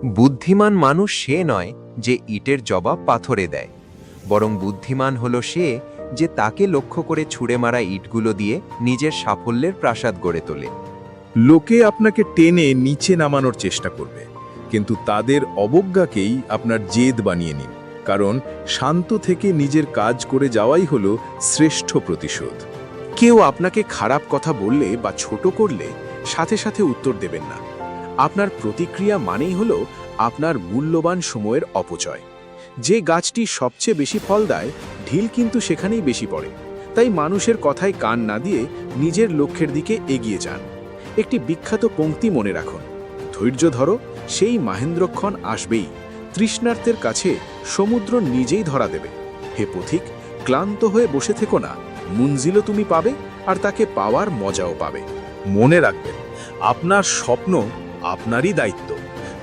বুদ্ধিমান মানুষ সে নয় যে ইটের জবাব পাথরে দেয়, বরং বুদ্ধিমান হলো সে যে তাকে লক্ষ্য করে ছুঁড়ে মারা ইটগুলো দিয়ে নিজের সাফল্যের প্রাসাদ গড়ে তোলে। লোকে আপনাকে টেনে নিচে নামানোর চেষ্টা করবে, কিন্তু তাদের অবজ্ঞাকেই আপনার জেদ বানিয়ে নিন, কারণ শান্ত থেকে নিজের কাজ করে যাওয়াই হলো শ্রেষ্ঠ প্রতিশোধ। কেউ আপনাকে খারাপ কথা বললে বা ছোট করলে সাথে সাথে উত্তর দেবেন না। আপনার প্রতিক্রিয়া মানেই হলো আপনার মূল্যবান সময়ের অপচয়। যে গাছটি সবচেয়ে বেশি ফল দেয়, ঢিল কিন্তু সেখানেই বেশি পড়ে। তাই মানুষের কথায় কান না দিয়ে নিজের লক্ষ্যের দিকে এগিয়ে যান। একটি বিখ্যাত পংক্তি মনে রাখুন, ধৈর্য ধরো, সেই মহেন্দ্রক্ষণ আসবেই। তৃষ্ণার্তের কাছে সমুদ্র নিজেই ধরা দেবে। হে পথিক, ক্লান্ত হয়ে বসে থেকো না, মঞ্জিলও তুমি পাবে, আর তাকে পাওয়ার মজাও পাবে। মনে রাখবেন, আপনার স্বপ্ন আপনারই দায়িত্ব।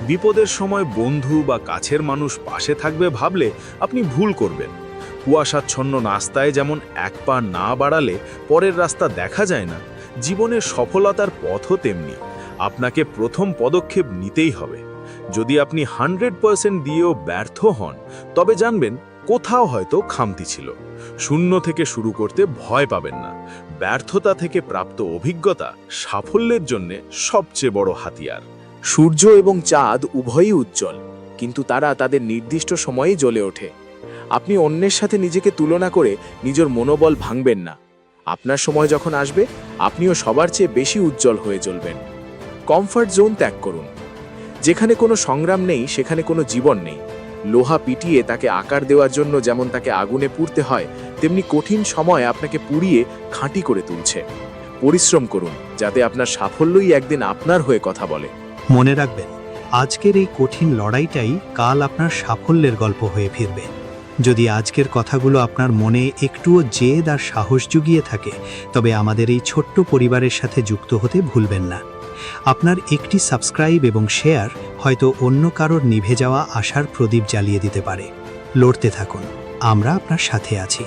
বিপদের সময় বন্ধু বা কাছের মানুষ পাশে থাকবে ভাবলে আপনি ভুল করবেন। কুয়াশাচ্ছন্ন রাস্তায় যেমন এক পা না বাড়ালে পরের রাস্তা দেখা যায় না, জীবনের সফলতার পথও তেমনি। আপনাকে প্রথম পদক্ষেপ নিতেই হবে। যদি আপনি 100% দিয়েও ব্যর্থ হন, তবে জানবেন কোথাও হয়তো খামতি ছিল। শূন্য থেকে শুরু করতে ভয় পাবেন না। ব্যর্থতা থেকে প্রাপ্ত অভিজ্ঞতা সাফল্যের জন্য সবচেয়ে বড় হাতিয়ার। সূর্য এবং চাঁদ উভয়ই উজ্জ্বল, কিন্তু তারা তাদের নির্দিষ্ট সময়েই জ্বলে ওঠে। আপনি অন্যের সাথে নিজেকে তুলনা করে নিজের মনোবল ভাঙবেন না। আপনার সময় যখন আসবে, আপনিও সবার চেয়ে বেশি উজ্জ্বল হয়ে জ্বলবেন। কমফর্ট জোন ত্যাগ করুন। যেখানে কোনো সংগ্রাম নেই, সেখানে কোনো জীবন নেই। লোহা পিটিয়ে তাকে আকার দেওয়ার জন্য যেমন তাকে আগুনে পুড়তে হয়, তেমনি কঠিন সময় আপনাকে পুড়িয়ে খাঁটি করে তুলছে। পরিশ্রম করুন, যাতে আপনার সাফল্যই একদিন আপনার হয়ে কথা বলে। মনে রাখবেন, আজকের এই কঠিন লড়াইটাই কাল আপনার সাফল্যের গল্প হয়ে ফিরবে। যদি আজকের কথাগুলো আপনার মনে একটুও জেদ আর সাহস জুগিয়ে থাকে, তবে আমাদের এই ছোট্ট পরিবারের সাথে যুক্ত হতে ভুলবেন না। আপনার একটি সাবস্ক্রাইব এবং শেয়ার হয়তো অন্য কারোর নিভে যাওয়া আশার প্রদীপ জ্বালিয়ে দিতে পারে। লড়তে থাকুন, আমরা আপনার সাথে আছি।